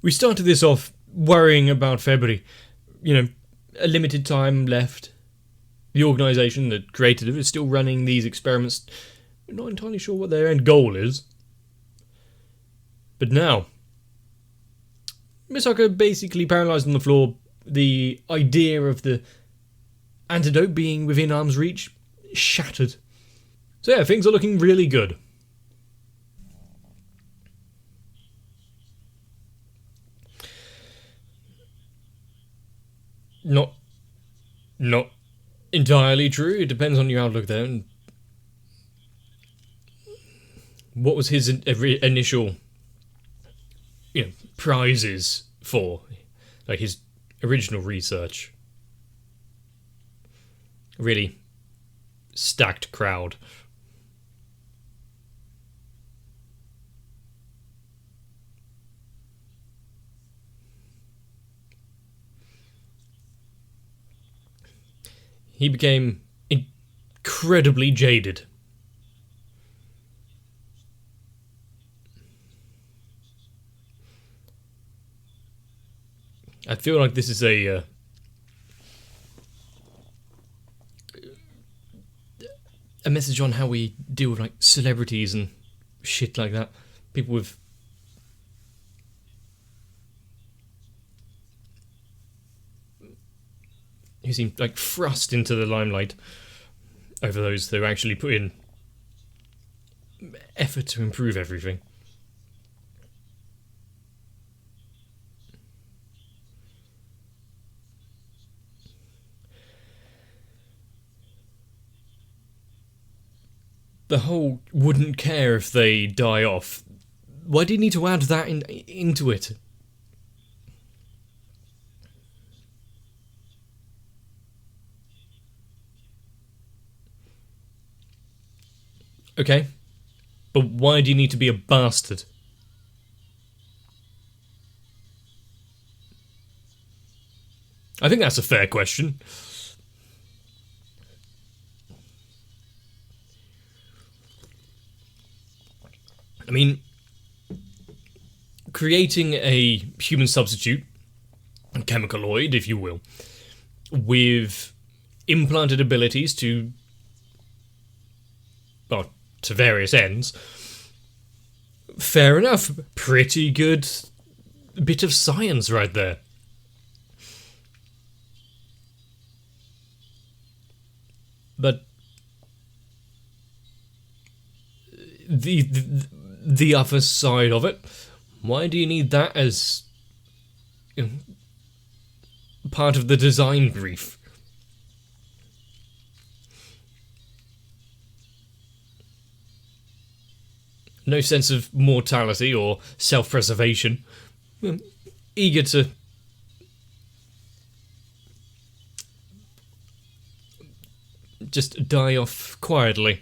We started this off worrying about February. You know, a limited time left. The organisation that created it is still running these experiments. We're not entirely sure what their end goal is. But now, Misaka basically paralysed on the floor. The idea of the antidote being within arm's reach shattered. So yeah, things are looking really good. Not entirely true. It depends on your outlook there. And what was his initial, prizes for, like his original research? Really stacked crowd. He became incredibly jaded. I feel like this is a message on how we deal with like celebrities and shit like that. People with who seem like thrust into the limelight over those who actually put in effort to improve everything. The whole wouldn't care if they die off. Why do you need to add that into it? Okay, but why do you need to be a bastard? I think that's a fair question. I mean, creating a human substitute, a chemicaloid, if you will, with implanted abilities to various ends, fair enough. Pretty good bit of science right there. But the other side of it, why do you need that as part of the design brief? No sense of mortality or self-preservation. Eager to just die off quietly.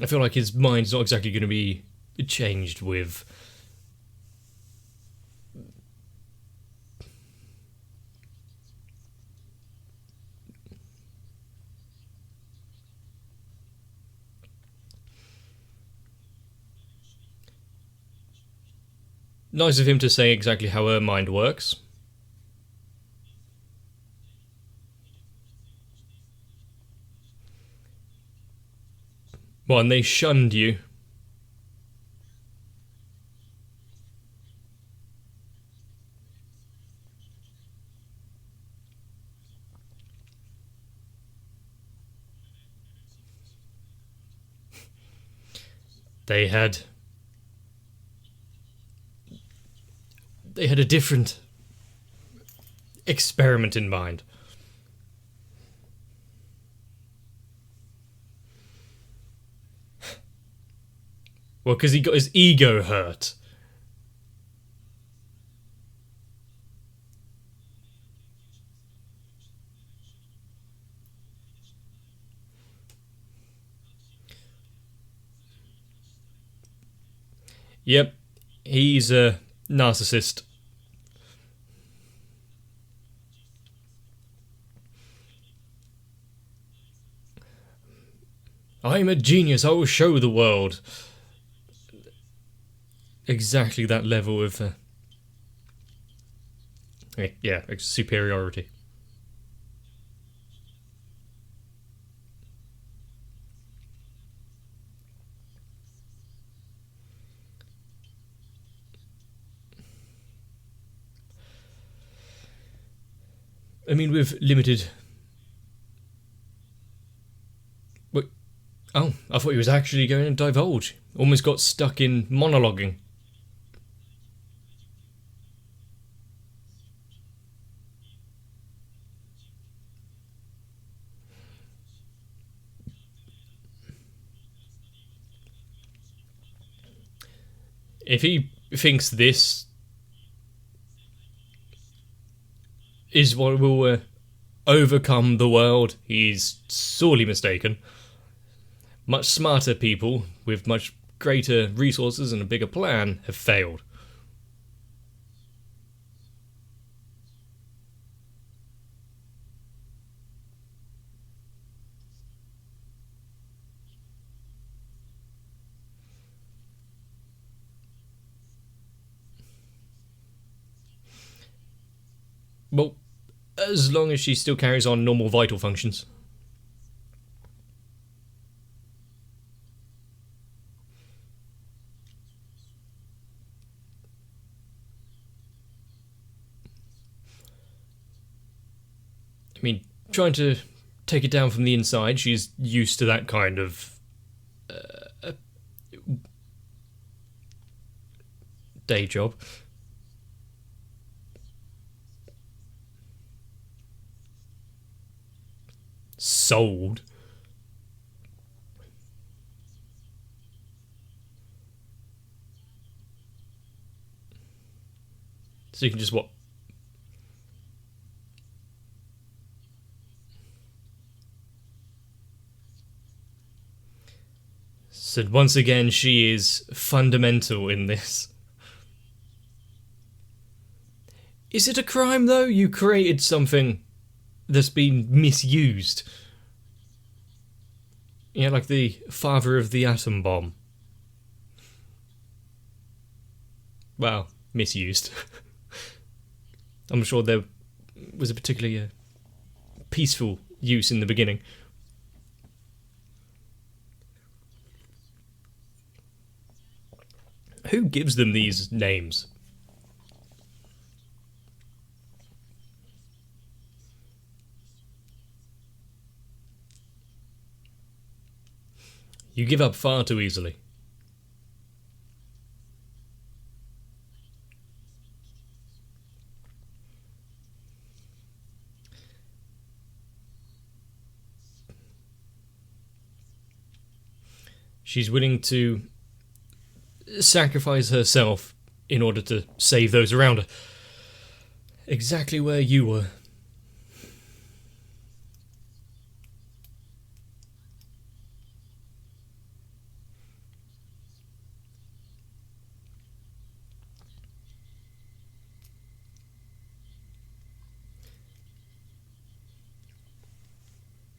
I feel like his mind's not exactly going to be changed with nice of him to say exactly how her mind works. Well, and they shunned you. They had a different experiment in mind. Well, because he got his ego hurt. Yep, he's a narcissist. I'm a genius, I will show the world. Exactly that level of superiority. I mean, with limited. But, oh, I thought he was actually going to divulge. Almost got stuck in monologuing. If he thinks this is what will overcome the world, he's sorely mistaken. Much smarter people with much greater resources and a bigger plan have failed. Well, as long as she still carries on normal vital functions. I mean, trying to take it down from the inside, she's used to that kind of day job. Sold. So you can just what? So once again, she is fundamental in this. Is it a crime though? You created something that's been misused. Yeah, like the father of the atom bomb. Well, misused. I'm sure there was a particularly peaceful use in the beginning. Who gives them these names? You give up far too easily. She's willing to sacrifice herself in order to save those around her. Exactly where you were.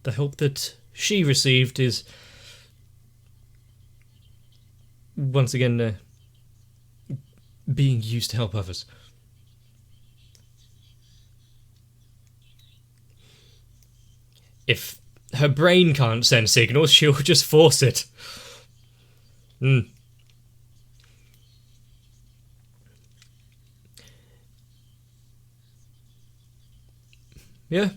The help that she received is once again being used to help others. If her brain can't send signals, she'll just force it. Yeah.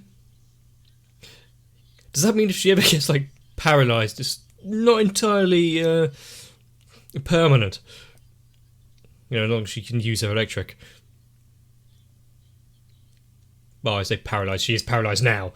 Does that mean if she ever gets, like, paralysed, it's not entirely permanent? You know, as long as she can use her electric. Well, I say paralysed, she is paralysed now.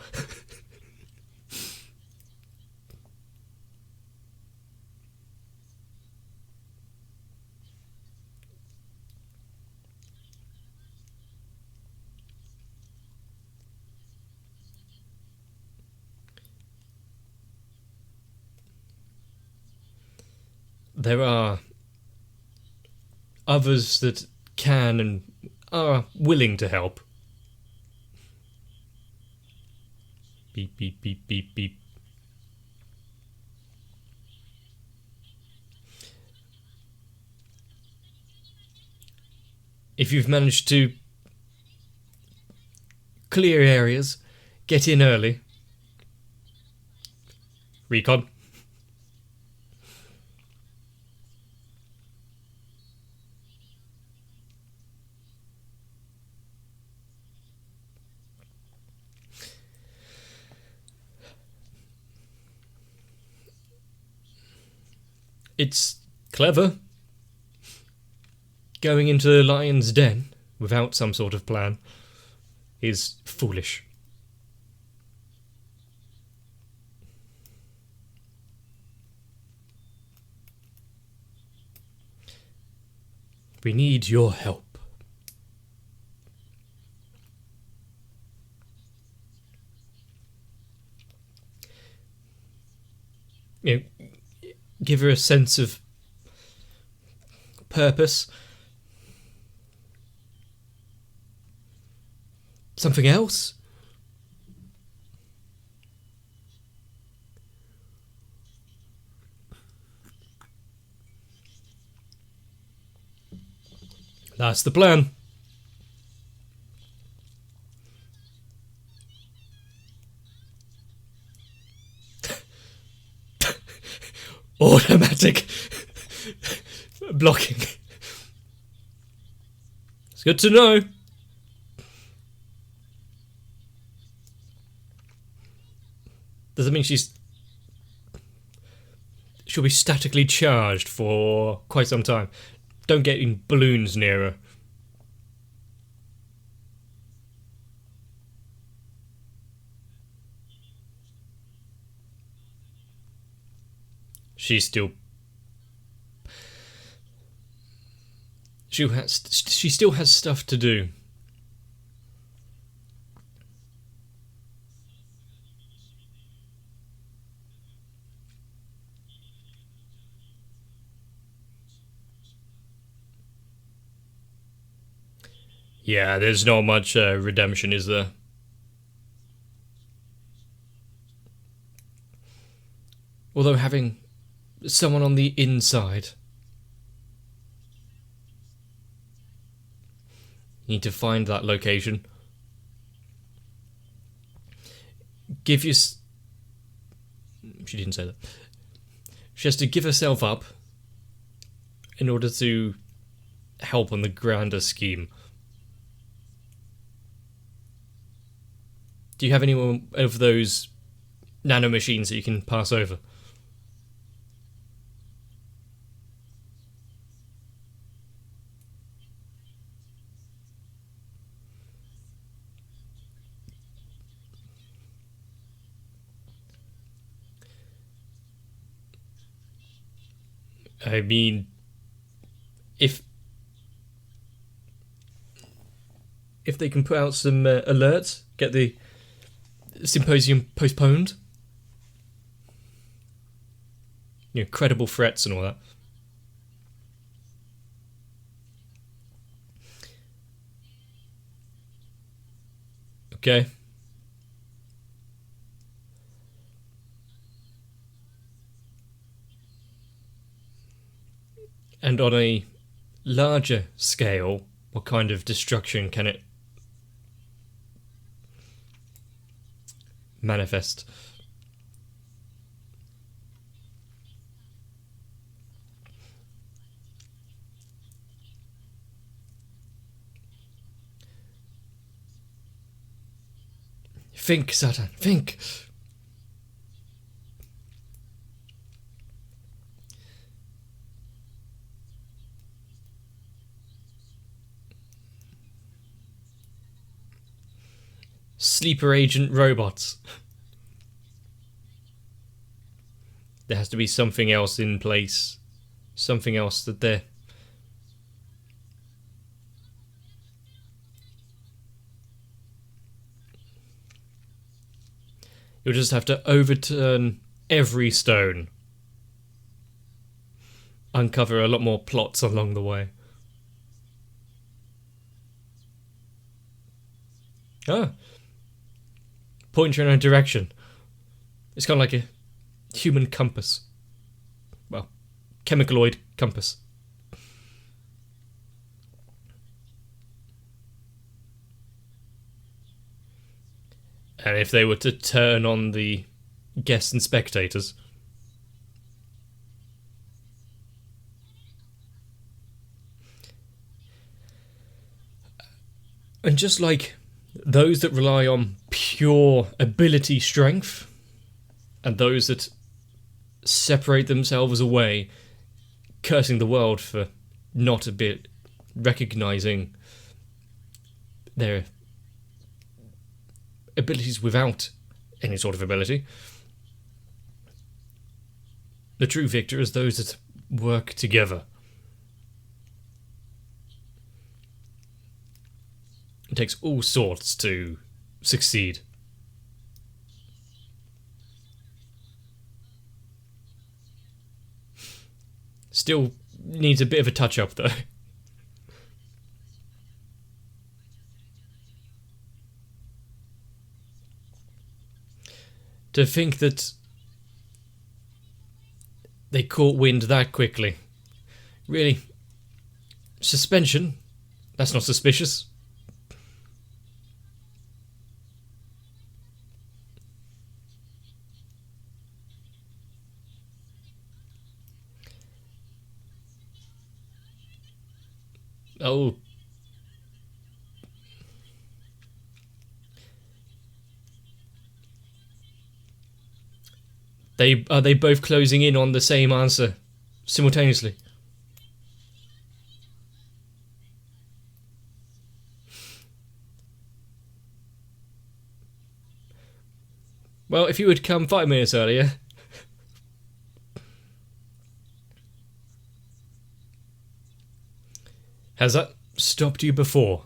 There are others that can and are willing to help. Beep, beep, beep, beep, beep. If you've managed to clear areas, get in early. Recon. It's clever. Going into the lion's den without some sort of plan is foolish. We need your help. You know, give her a sense of purpose. Something else? That's the plan. Automatic blocking. It's good to know. Does that mean she'll be statically charged for quite some time? Don't get in balloons near her. She still has stuff to do. Yeah, there's not much redemption, is there? Although having someone on the inside, you need to find that location. She didn't say that. She has to give herself up in order to help on the grander scheme. Do you have any more of those nanomachines that you can pass over? I mean, if they can put out some alerts, get the symposium postponed, you know, credible threats and all that. Okay. And on a larger scale, what kind of destruction can it manifest? Think, Satan, think! Sleeper agent robots. There has to be something else in place. Something else that they're... You'll just have to overturn every stone. Uncover a lot more plots along the way. Ah. Point you in a direction. It's kind of like a human compass. Well, chemicaloid compass. And if they were to turn on the guests and spectators, and just like those that rely on pure ability strength, and those that separate themselves away, cursing the world for not a bit recognizing their abilities without any sort of ability. The true victor is those that work together. It takes all sorts to succeed. Still needs a bit of a touch-up, though. To think that they caught wind that quickly. Really? Suspension? That's not suspicious. Oh. Are they both closing in on the same answer simultaneously? Well, if you had come 5 minutes earlier. Has that stopped you before?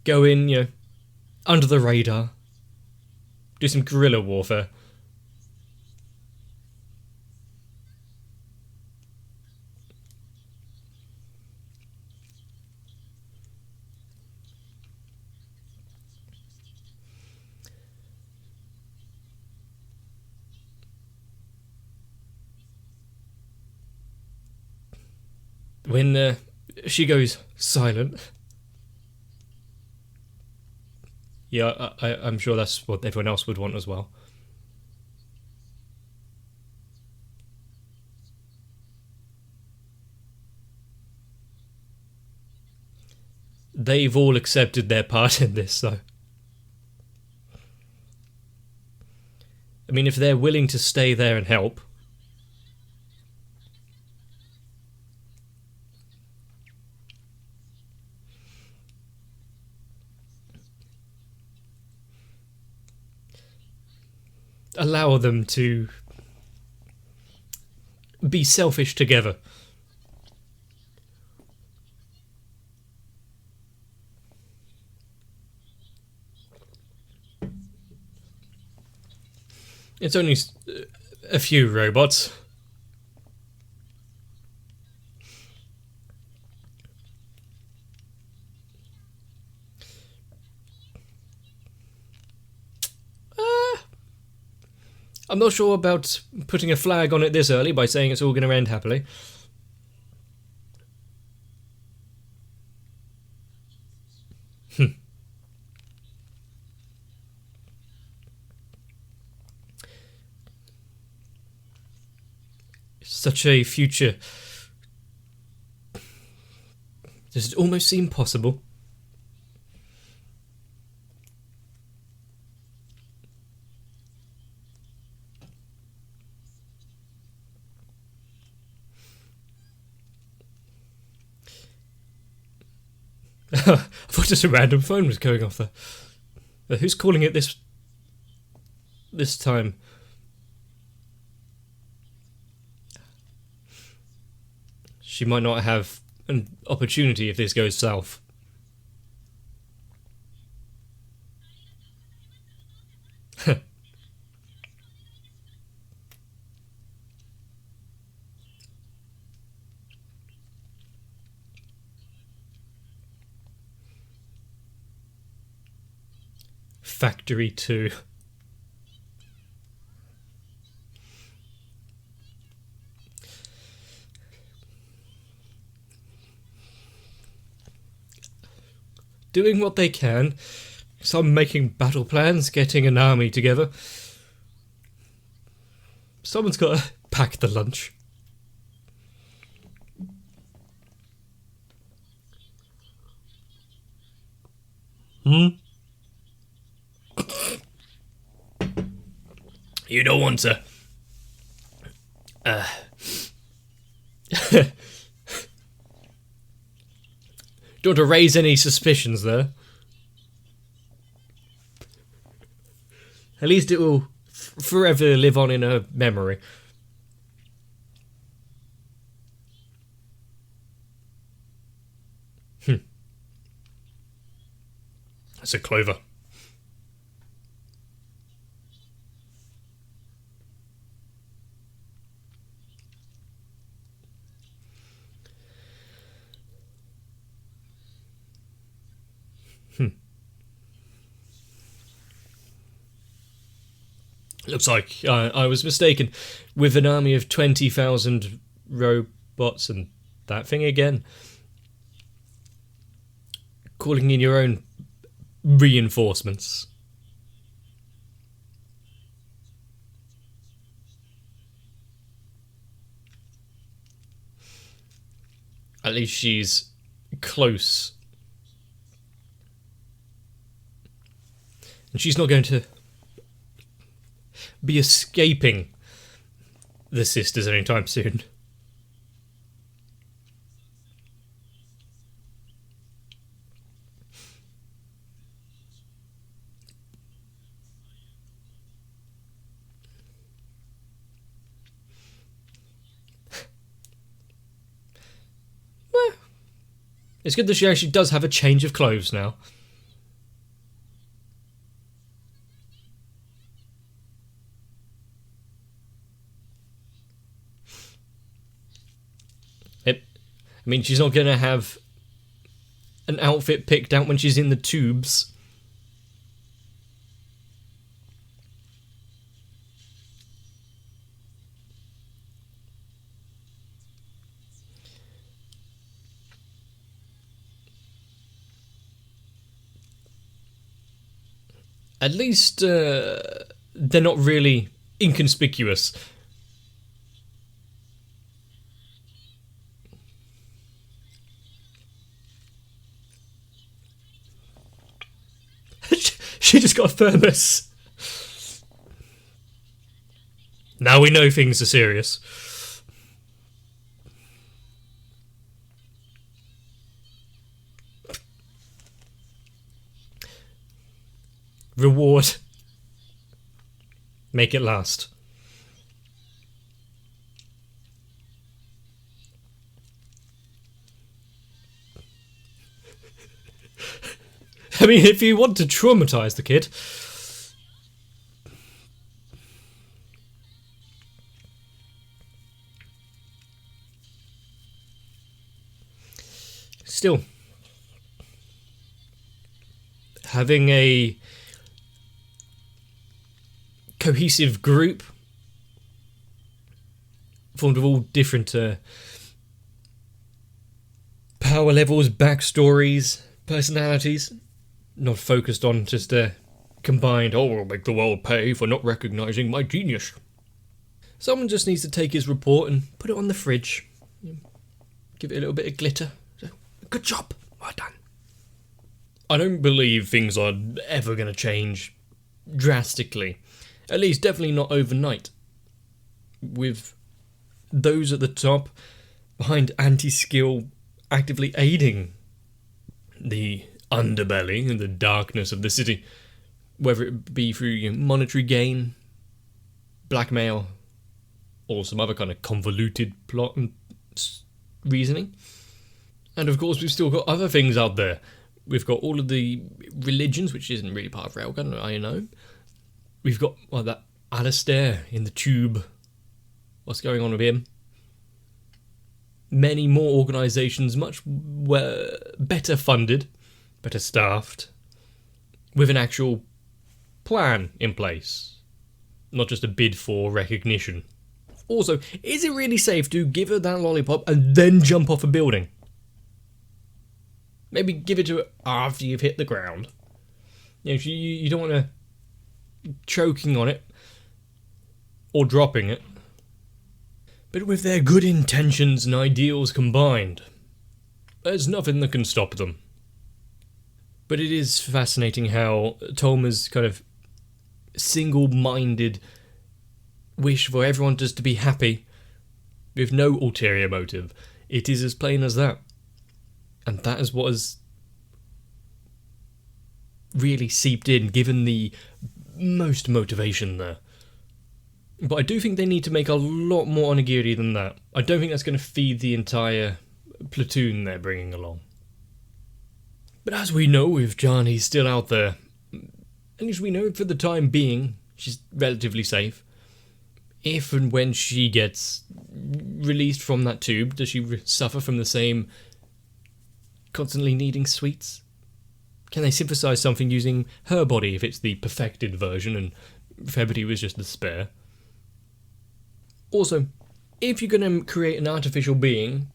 Go in, under the radar. Do some guerrilla warfare. When she goes silent. Yeah, I'm sure that's what everyone else would want as well. They've all accepted their part in this, though. I mean, if they're willing to stay there and help. Allow them to be selfish together. It's only a few robots. I'm not sure about putting a flag on it this early by saying it's all going to end happily. Such a future. Does it almost seem possible? I thought just a random phone was going off there. Who's calling it this time? She might not have an opportunity if this goes south. Factory 2. doing what they can. Some making battle plans, getting an army together. Someone's got to pack the lunch. You don't want to... don't want to raise any suspicions there. At least it will forever live on in her memory. That's a clover. Looks like I was mistaken. With an army of 20,000 robots and that thing again. Calling in your own reinforcements. At least she's close. And she's not going to be escaping the sisters anytime soon. Well, it's good that she actually does have a change of clothes now. I mean, she's not going to have an outfit picked out when she's in the tubes. At least they're not really inconspicuous. She just got a thermos. Now we know things are serious. Reward. Make it last. I mean, if you want to traumatise the kid... Still, having a cohesive group formed of all different power levels, backstories, personalities, not focused on just a combined, oh, we'll make the world pay for not recognising my genius. Someone just needs to take his report and put it on the fridge. Give it a little bit of glitter. So, good job, well done. I don't believe things are ever going to change drastically. At least definitely not overnight. With those at the top, behind anti-skill, actively aiding the underbelly and the darkness of the city, whether it be through monetary gain, blackmail, or some other kind of convoluted plot and reasoning. And of course we've still got other things out there. We've got all of the religions, which isn't really part of Railgun, I know. We've got that Alistair in the tube. What's going on with him? Many more organisations, much better funded, better staffed, with an actual plan in place, not just a bid for recognition. Also, is it really safe to give her that lollipop and then jump off a building? Maybe give it to her after you've hit the ground. You don't want her choking on it or dropping it. But with their good intentions and ideals combined, there's nothing that can stop them. But it is fascinating how Tolma's kind of single-minded wish for everyone just to be happy, with no ulterior motive. It is as plain as that. And that is what has really seeped in, given the most motivation there. But I do think they need to make a lot more onigiri than that. I don't think that's going to feed the entire platoon they're bringing along. But as we know, if Johnny's still out there, at least we know for the time being, she's relatively safe. If and when she gets released from that tube, does she suffer from the same constantly needing sweets? Can they synthesize something using her body if it's the perfected version and February was just the spare? Also, if you're going to create an artificial being,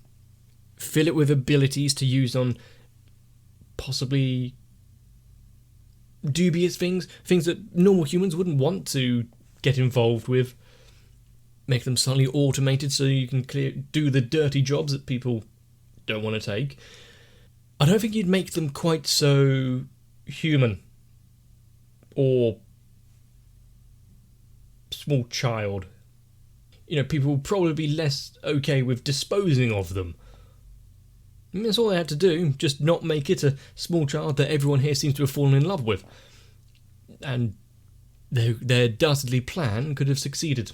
fill it with abilities to use on possibly dubious things that normal humans wouldn't want to get involved with. Make them slightly automated so you can do the dirty jobs that people don't want to take. I don't think you'd make them quite so human or small child. People would probably be less okay with disposing of them. I mean, that's all they had to do, just not make it a small child that everyone here seems to have fallen in love with. And their dastardly plan could have succeeded.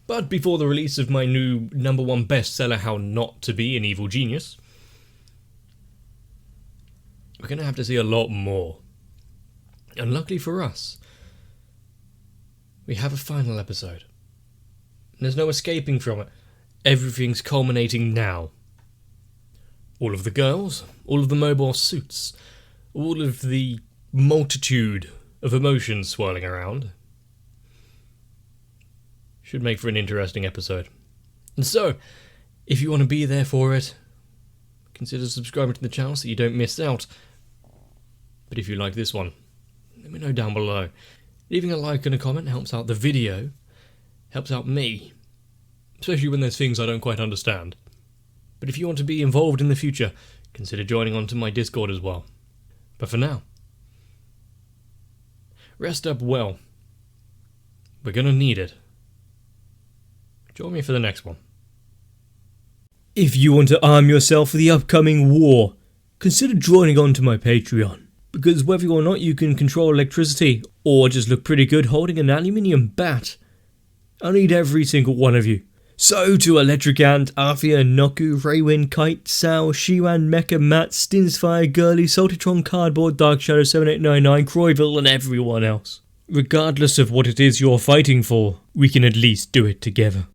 But before the release of my new #1 bestseller, How Not to Be an Evil Genius, we're going to have to see a lot more. And luckily for us, we have a final episode. There's no escaping from it. Everything's culminating now. All of the girls, all of the mobile suits, all of the multitude of emotions swirling around. Should make for an interesting episode. And so, if you want to be there for it, consider subscribing to the channel so you don't miss out. But if you like this one, let me know down below. Leaving a like and a comment helps out the video, helps out me, especially when there's things I don't quite understand. But if you want to be involved in the future, consider joining onto my Discord as well. But for now, rest up well. We're gonna need it. Join me for the next one. If you want to arm yourself for the upcoming war, consider joining on to my Patreon. Because whether or not you can control electricity, or just look pretty good holding an aluminium bat, I need every single one of you. So to Electric Ant, Arthia, Noku, Raywin, Kite, Sal, Shiwan, Mecha, Matt, Stinsfire, Girly, Saltitron, Cardboard, Dark Shadow 7899, Croyville and everyone else. Regardless of what it is you're fighting for, we can at least do it together.